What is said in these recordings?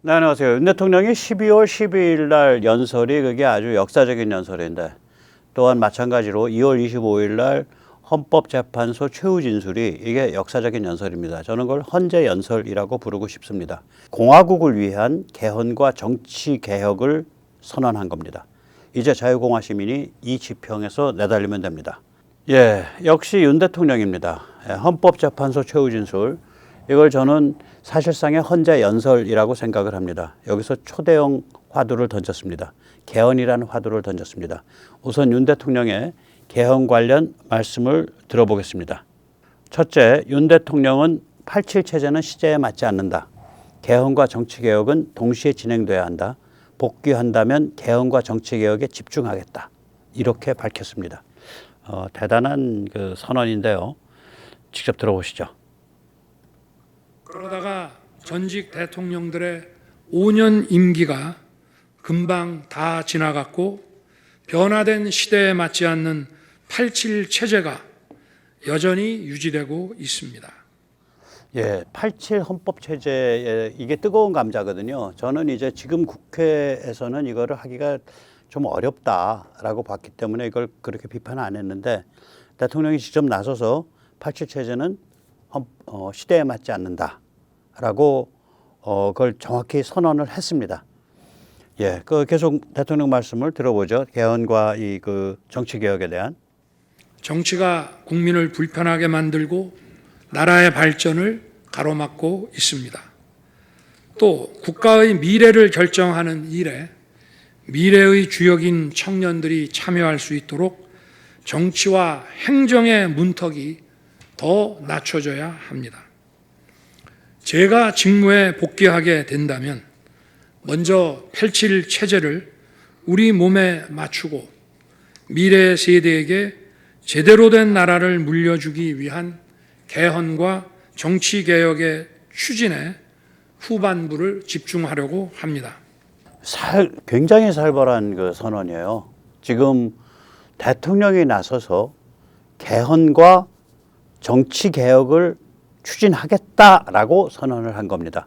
네, 안녕하세요. 윤 대통령이 12월 12일 날 연설이 그게 아주 역사적인 연설인데 또한 마찬가지로 2월 25일 날 헌법재판소 최후 진술이 이게 역사적인 연설입니다. 저는 그걸 헌재 연설이라고 부르고 싶습니다. 공화국을 위한 개헌과 정치 개혁을 선언한 겁니다. 이제 자유공화 시민이 이 지평에서 내달리면 됩니다. 예, 역시 윤 대통령입니다. 헌법재판소 최후 진술. 이걸 저는 사실상의 헌재 연설이라고 생각을 합니다. 여기서 초대형 화두를 던졌습니다. 개헌이라는 화두를 던졌습니다. 우선 윤 대통령의 개헌 관련 말씀을 들어보겠습니다. 첫째, 윤 대통령은 87 체제는 시제에 맞지 않는다. 개헌과 정치개혁은 동시에 진행돼야 한다. 복귀한다면 개헌과 정치개혁에 집중하겠다. 이렇게 밝혔습니다. 대단한 그 선언인데요. 직접 들어보시죠. 그러다가 전직 대통령들의 5년 임기가 금방 다 지나갔고 변화된 시대에 맞지 않는 87 체제가 여전히 유지되고 있습니다. 예, 87 헌법 체제에 이게 뜨거운 감자거든요. 저는 이제 지금 국회에서는 이거를 하기가 좀 어렵다라고 봤기 때문에 이걸 그렇게 비판 안 했는데 대통령이 직접 나서서 87 체제는 시대에 맞지 않는다라고 그걸 정확히 선언을 했습니다. 예, 그 계속 대통령 말씀을 들어보죠. 개헌과 이 그 정치 개혁에 대한. 정치가 국민을 불편하게 만들고 나라의 발전을 가로막고 있습니다. 또 국가의 미래를 결정하는 일에 미래의 주역인 청년들이 참여할 수 있도록 정치와 행정의 문턱이 더 낮춰져야 합니다. 제가 직무에 복귀하게 된다면 먼저 87 체제를 우리 몸에 맞추고 미래 세대에게 제대로 된 나라를 물려주기 위한 개헌과 정치개혁의 추진에 후반부를 집중하려고 합니다. 굉장히 살벌한 그 선언이에요. 지금 대통령이 나서서 개헌과 정치 개혁을 추진하겠다라고 선언을 한 겁니다.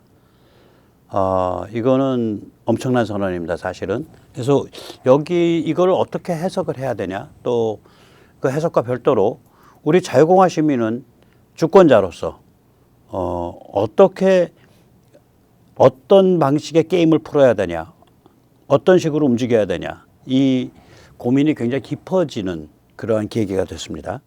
이거는 엄청난 선언입니다, 사실은. 그래서 여기 이걸 어떻게 해석을 해야 되냐? 또 그 해석과 별도로 우리 자유공화 시민은 주권자로서 어떤 방식의 게임을 풀어야 되냐? 어떤 식으로 움직여야 되냐? 이 고민이 굉장히 깊어지는 그러한 계기가 됐습니다.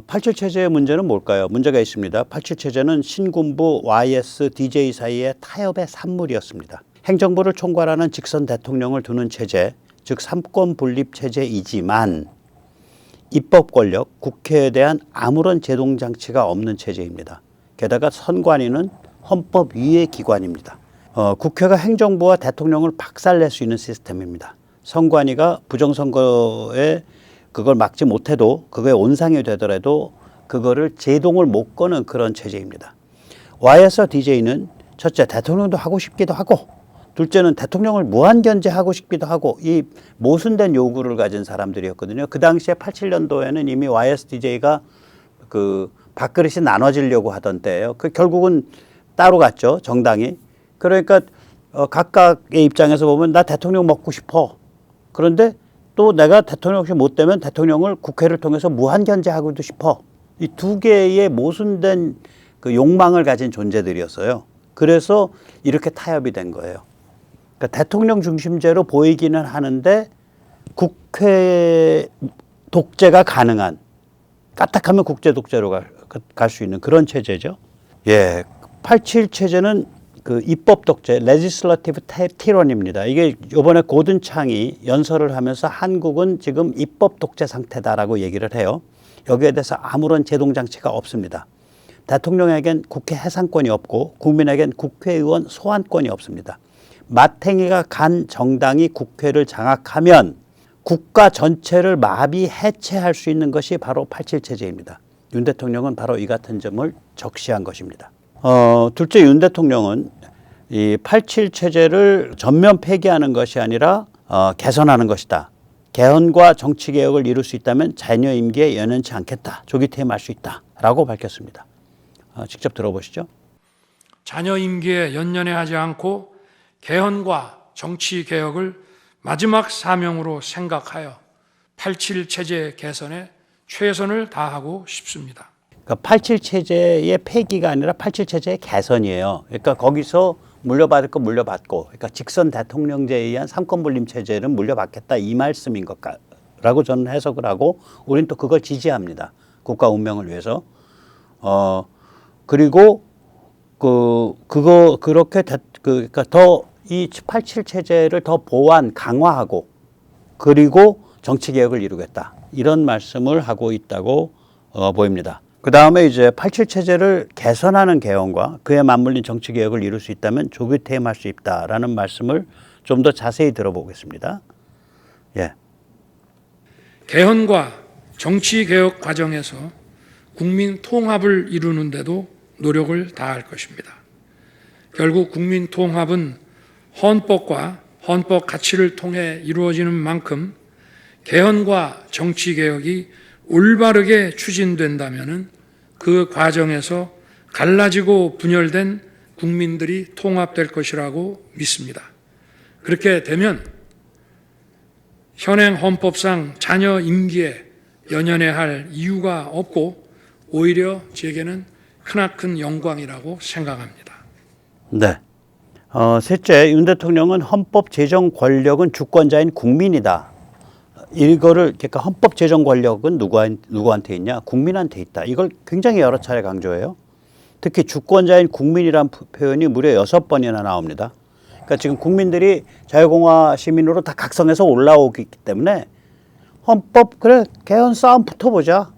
87 체제의 문제는 뭘까요? 문제가 있습니다. 87 체제는 신군부 YS DJ 사이의 타협의 산물이었습니다. 행정부를 총괄하는 직선 대통령을 두는 체제, 즉 삼권 분립 체제이지만 입법 권력, 국회에 대한 아무런 제동 장치가 없는 체제입니다. 게다가 선관위는 헌법 위의 기관입니다. 국회가 행정부와 대통령을 박살낼 수 있는 시스템입니다. 선관위가 부정선거에 그걸 막지 못해도 그거에 온상이 되더라도 그거를 제동을 못 거는 그런 체제입니다. YS DJ는 첫째 대통령도 하고 싶기도 하고 둘째는 대통령을 무한견제하고 싶기도 하고 이 모순된 요구를 가진 사람들이었거든요. 그 당시에 87년도에는 이미 YS DJ가 그 밥그릇이 나눠지려고 하던 때예요. 그 결국은 따로 갔죠, 정당이. 그러니까 각각의 입장에서 보면 나 대통령 먹고 싶어. 그런데 또 내가 대통령 혹시 못 되면 대통령을 국회를 통해서 무한견제하고도 싶어. 이 두 개의 모순된 그 욕망을 가진 존재들이었어요. 그래서 이렇게 타협이 된 거예요. 그러니까 대통령 중심제로 보이기는 하는데 국회 독재가 가능한, 까딱하면 국제 독재로 갈 수 있는 그런 체제죠. 예, 87 체제는 그 입법 독재, 레지슬러티브 티런입니다. 이게 이번에 고든창이 연설을 하면서 한국은 지금 입법 독재 상태다라고 얘기를 해요. 여기에 대해서 아무런 제동 장치가 없습니다. 대통령에겐 국회 해산권이 없고 국민에겐 국회의원 소환권이 없습니다. 마탱이가 간 정당이 국회를 장악하면 국가 전체를 마비 해체할 수 있는 것이 바로 87 체제입니다. 윤 대통령은 바로 이 같은 점을 적시한 것입니다. 둘째, 윤 대통령은 이 87 체제를 전면 폐기하는 것이 아니라 개선하는 것이다. 개헌과 정치개혁을 이룰 수 있다면 자녀 임기에 연연치 않겠다. 조기 퇴임할 수 있다라고 밝혔습니다. 직접 들어보시죠. 자녀 임기에 연연해하지 않고 개헌과 정치 개혁을 마지막 사명으로 생각하여 87 체제 개선에 최선을 다하고 싶습니다. 그러니까 87 체제의 폐기가 아니라 87 체제의 개선이에요. 그러니까 거기서 물려받을 거 물려받고, 그러니까 직선 대통령제에 의한 삼권 분립 체제를 물려받겠다 이 말씀인 것라고 저는 해석을 하고, 우리는 또 그걸 지지합니다. 국가 운명을 위해서. 그리고 그러니까 더 이 87 체제를 더 보완 강화하고, 그리고 정치 개혁을 이루겠다 이런 말씀을 하고 있다고 보입니다. 그 다음에 이제 87 체제를 개선하는 개헌과 그에 맞물린 정치 개혁을 이룰 수 있다면 조기 퇴임할 수 있다라는 말씀을 좀 더 자세히 들어보겠습니다. 예. 개헌과 정치 개혁 과정에서 국민 통합을 이루는 데도 노력을 다할 것입니다. 결국 국민 통합은 헌법과 헌법 가치를 통해 이루어지는 만큼 개헌과 정치 개혁이 올바르게 추진된다면 그 과정에서 갈라지고 분열된 국민들이 통합될 것이라고 믿습니다. 그렇게 되면 현행 헌법상 자녀 임기에 연연해야 할 이유가 없고 오히려 제게는 크나큰 영광이라고 생각합니다. 네. 셋째, 윤 대통령은 헌법 제정 권력은 주권자인 국민이다. 이거를, 그러니까 헌법 제정 권력은 누구한테 있냐? 국민한테 있다. 이걸 굉장히 여러 차례 강조해요. 특히 주권자인 국민이란 표현이 무려 6번이나 나옵니다. 그러니까 지금 국민들이 자유공화 시민으로 다 각성해서 올라오기 때문에 헌법, 그래, 개헌 싸움 붙어보자.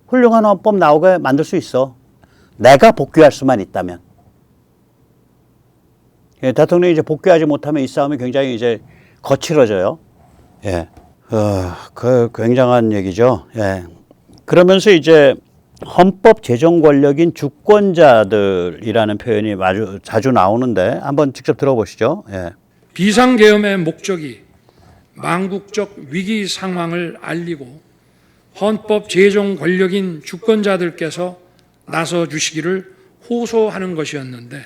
훌륭한 헌법 나오게 만들 수 있어. 내가 복귀할 수만 있다면. 예, 대통령이 이제 복귀하지 못하면 이 싸움이 굉장히 이제 거칠어져요. 예. 그 굉장한 얘기죠. 예. 그러면서 이제 헌법 제정 권력인 주권자들이라는 표현이 아주 자주 나오는데 한번 직접 들어보시죠. 예. 비상계엄의 목적이 망국적 위기 상황을 알리고 헌법 제정 권력인 주권자들께서 나서 주시기를 호소하는 것이었는데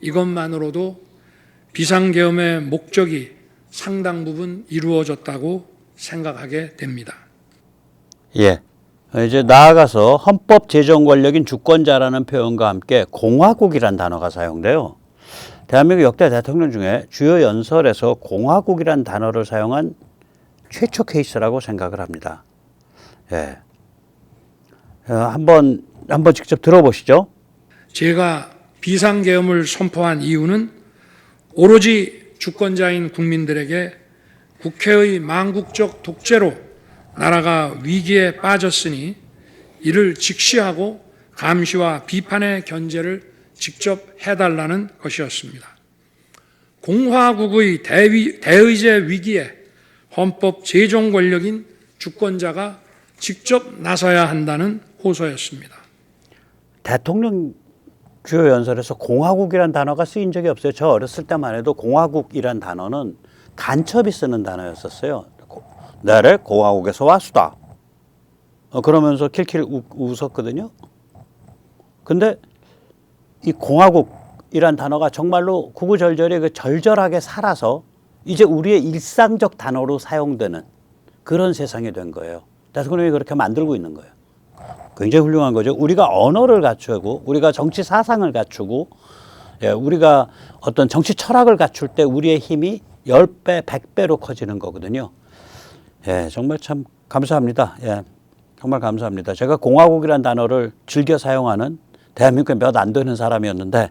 이것만으로도 비상계엄의 목적이 상당 부분 이루어졌다고 생각하게 됩니다. 예. 이제 나아가서 헌법 제정 권력인 주권자라는 표현과 함께 공화국이란 단어가 사용돼요. 대한민국 역대 대통령 중에 주요 연설에서 공화국이란 단어를 사용한 최초 케이스라고 생각을 합니다. 예. 한번 직접 들어보시죠. 제가 비상계엄을 선포한 이유는 오로지 주권자인 국민들에게 국회의 망국적 독재로 나라가 위기에 빠졌으니 이를 직시하고 감시와 비판의 견제를 직접 해달라는 것이었습니다. 공화국의 대의제 위기에 헌법 제정 권력인 주권자가 직접 나서야 한다는 호소였습니다. 대통령 주요 연설에서 공화국이란 단어가 쓰인 적이 없어요. 저 어렸을 때만 해도 공화국이란 단어는 간첩이 쓰는 단어였었어요. 나를 공화국에서 왔수다. 그러면서 킬킬 웃었거든요. 근데 이 공화국이란 단어가 정말로 구구절절에 그 절절하게 살아서 이제 우리의 일상적 단어로 사용되는 그런 세상이 된 거예요. 대통령이 그렇게 만들고 있는 거예요. 굉장히 훌륭한 거죠. 우리가 언어를 갖추고 우리가 정치 사상을 갖추고 우리가 어떤 정치 철학을 갖출 때 우리의 힘이 10배, 100배로 커지는 거거든요. 예, 정말 참 감사합니다. 예, 정말 감사합니다. 제가 공화국이라는 단어를 즐겨 사용하는 대한민국에 몇 안 되는 사람이었는데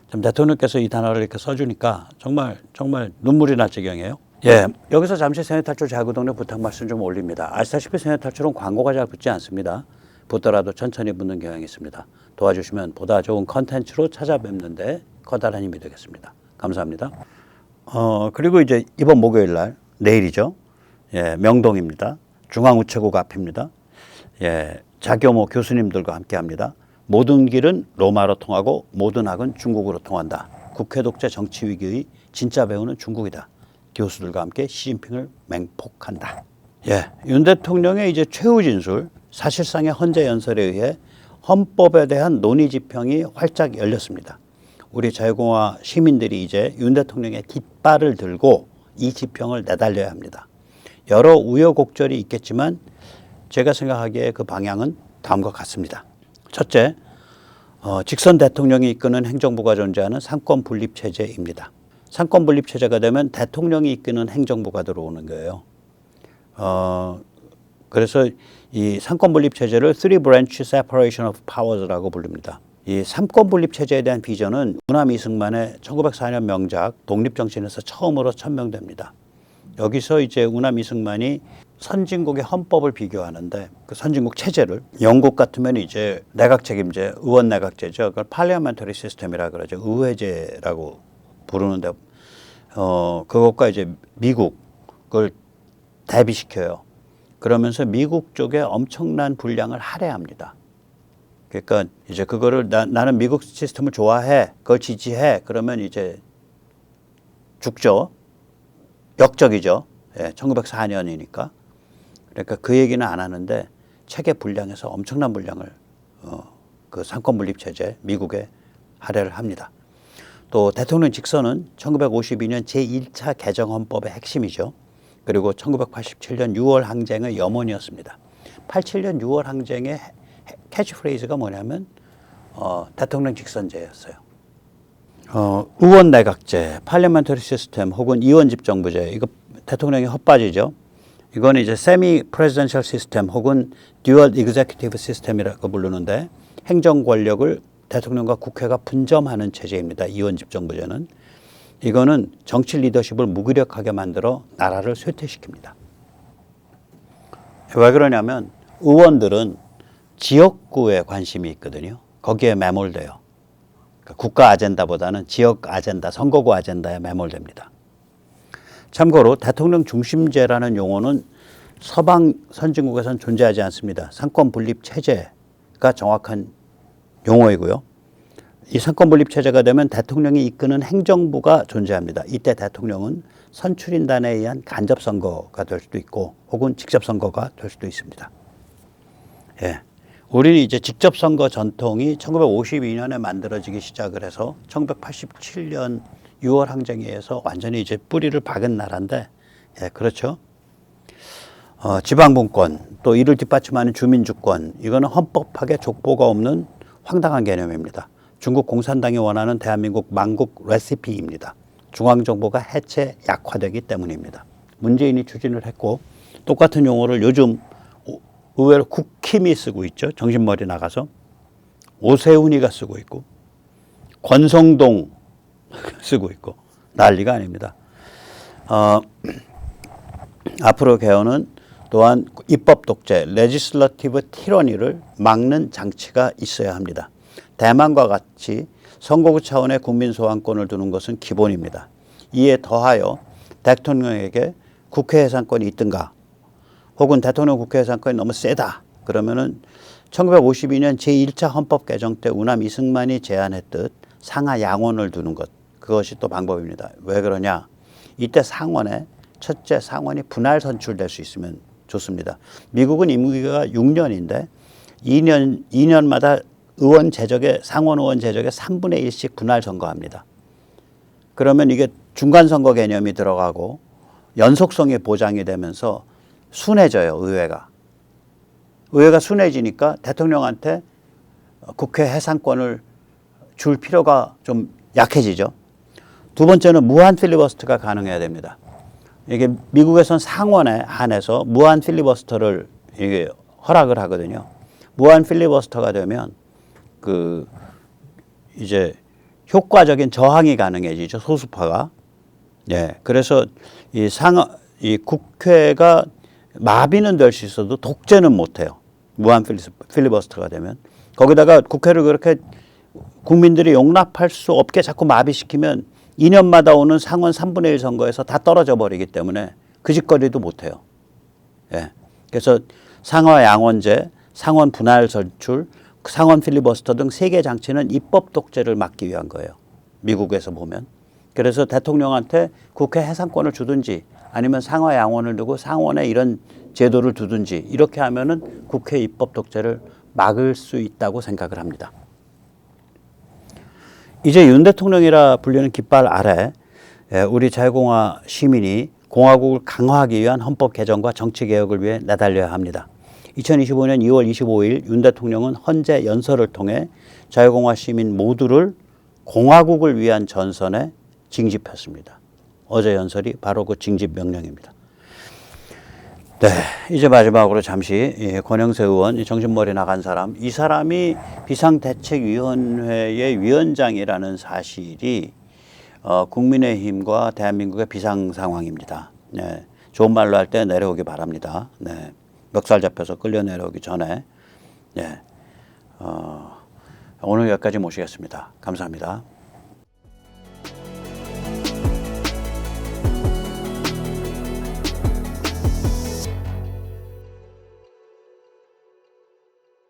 좀 대통령께서 이 단어를 이렇게 써주니까 정말 눈물이 날 지경이에요. 예, 여기서 잠시 생애탈출 자유구독료 부탁 말씀 좀 올립니다. 아시다시피 생애탈출은 광고가 잘 붙지 않습니다. 붙더라도 천천히 붙는 경향이 있습니다. 도와주시면 보다 좋은 컨텐츠로 찾아뵙는데 커다란 힘이 되겠습니다. 감사합니다. 그리고 이제 이번 목요일 날 내일이죠. 예, 명동입니다. 중앙우체국 앞입니다. 예, 자교모 교수님들과 함께합니다. 모든 길은 로마로 통하고 모든 학은 중국으로 통한다. 국회 독재 정치 위기의 진짜 배우는 중국이다. 교수들과 함께 시진핑을 맹폭한다. 예, 윤 대통령의 이제 최후 진술, 사실상의 헌재 연설에 의해 헌법에 대한 논의 지평이 활짝 열렸습니다. 우리 자유공화 시민들이 이제 윤 대통령의 깃발을 들고 이 지평을 내달려야 합니다. 여러 우여곡절이 있겠지만 제가 생각하기에 그 방향은 다음과 같습니다. 첫째, 직선 대통령이 이끄는 행정부가 존재하는 상권 분립 체제입니다. 상권 분립 체제가 되면 대통령이 이끄는 행정부가 들어오는 거예요. 그래서 이 상권 분립 체제를 Three Branch Separation of Powers라고 부릅니다. 이 삼권 분립 체제에 대한 비전은 우남 이승만의 1904년 명작 독립정신에서 처음으로 천명됩니다. 여기서 이제 우남 이승만이 선진국의 헌법을 비교하는데 그 선진국 체제를 영국 같으면 이제 내각 책임제, 의원 내각제죠. 그걸 parliamentary system이라 그러죠. 의회제라고 부르는데 그것과 이제 미국을 대비시켜요. 그러면서 미국 쪽에 엄청난 분량을 할애합니다. 그러니까 이제 그거를 나는 미국 시스템을 좋아해, 그걸 지지해. 그러면 이제 죽죠. 역적이죠. 예, 1904년이니까. 그러니까 그 얘기는 안 하는데 체계 분량에서 엄청난 분량을 그 상권 분립 체제 미국에 할애를 합니다. 또 대통령 직선은 1952년 제1차 개정 헌법의 핵심이죠. 그리고 1987년 6월 항쟁의 염원이었습니다. 87년 6월 항쟁의 캐치프레이즈가 뭐냐면 대통령 직선제였어요. 의원 내각제, parliamentary system 혹은 의원 집정부제 이거 대통령이 헛바지죠. 이건 이제 semi presidential system 혹은 dual executive system이라고 부르는데 행정 권력을 대통령과 국회가 분점하는 체제입니다. 의원 집정부제는. 이거는 정치 리더십을 무기력하게 만들어 나라를 쇠퇴시킵니다. 왜 그러냐면 의원들은 지역구에 관심이 있거든요. 거기에 매몰돼요. 그러니까 국가 아젠다보다는 지역 아젠다, 선거구 아젠다에 매몰됩니다. 참고로 대통령 중심제라는 용어는 서방 선진국에서는 존재하지 않습니다. 상권 분립 체제가 정확한 용어이고요. 이 상권 분립 체제가 되면 대통령이 이끄는 행정부가 존재합니다. 이때 대통령은 선출인단에 의한 간접 선거가 될 수도 있고 혹은 직접 선거가 될 수도 있습니다. 예. 우리는 이제 직접 선거 전통이 1952년에 만들어지기 시작을 해서 1987년 6월 항쟁에 의해서 완전히 이제 뿌리를 박은 나라인데, 예, 그렇죠. 지방분권 또 이를 뒷받침하는 주민주권 이거는 헌법학에 족보가 없는 황당한 개념입니다. 중국 공산당이 원하는 대한민국 망국 레시피입니다. 중앙정부가 해체 약화되기 때문입니다. 문재인이 추진을 했고 똑같은 용어를 요즘 의외로 국힘이 쓰고 있죠. 정신머리 나가서. 오세훈이가 쓰고 있고 권성동 쓰고 있고 난리가 아닙니다. 앞으로 개헌은 또한 입법 독재, 레지슬러티브 티러니를 막는 장치가 있어야 합니다. 대만과 같이 선거구 차원의 국민 소환권을 두는 것은 기본입니다. 이에 더하여 대통령에게 국회 해산권이 있든가 혹은 대통령 국회 해산권이 너무 세다 그러면은 1952년 제1차 헌법 개정 때 우남 이승만이 제안했듯 상하 양원을 두는 것 그것이 또 방법입니다. 왜 그러냐? 이때 상원에 첫째 상원이 분할 선출될 수 있으면 좋습니다. 미국은 임기가 6년인데 2년마다 의원 제적에 상원 의원 제적에 3분의 1씩 분할 선거합니다. 그러면 이게 중간 선거 개념이 들어가고 연속성이 보장이 되면서 순해져요, 의회가. 의회가 순해지니까 대통령한테 국회 해산권을 줄 필요가 좀 약해지죠. 두 번째는 무한 필리버스터가 가능해야 됩니다. 이게 미국에선 상원에 한해서 무한 필리버스터를 이게 허락을 하거든요. 무한 필리버스터가 되면 이제 효과적인 저항이 가능해지죠. 소수파가. 예. 그래서 이 국회가 마비는 될 수 있어도 독재는 못 해요. 무한 필리버스터가 되면. 거기다가 국회를 그렇게 국민들이 용납할 수 없게 자꾸 마비시키면 2년마다 오는 상원 3분의 1 선거에서 다 떨어져 버리기 때문에 그 짓거리도 못 해요. 예. 그래서 상하 양원제, 상원 분할 선출, 상원 필리버스터 등 3개 장치는 입법 독재를 막기 위한 거예요. 미국에서 보면. 그래서 대통령한테 국회 해산권을 주든지 아니면 상하 양원을 두고 상원에 이런 제도를 두든지 이렇게 하면은 국회 입법 독재를 막을 수 있다고 생각을 합니다. 이제 윤 대통령이라 불리는 깃발 아래 우리 자유공화 시민이 공화국을 강화하기 위한 헌법 개정과 정치 개혁을 위해 내달려야 합니다. 2025년 2월 25일 윤 대통령은 헌재 연설을 통해 자유공화 시민 모두를 공화국을 위한 전선에 징집했습니다. 어제 연설이 바로 그 징집 명령입니다. 네, 이제 마지막으로 잠시 권영세 의원, 정신머리 나간 사람, 이 사람이 비상대책위원회의 위원장이라는 사실이 국민의힘과 대한민국의 비상 상황입니다. 네, 좋은 말로 할 때 내려오기 바랍니다. 네, 멱살 잡혀서 끌려 내려오기 전에. 네, 오늘 여기까지 모시겠습니다. 감사합니다.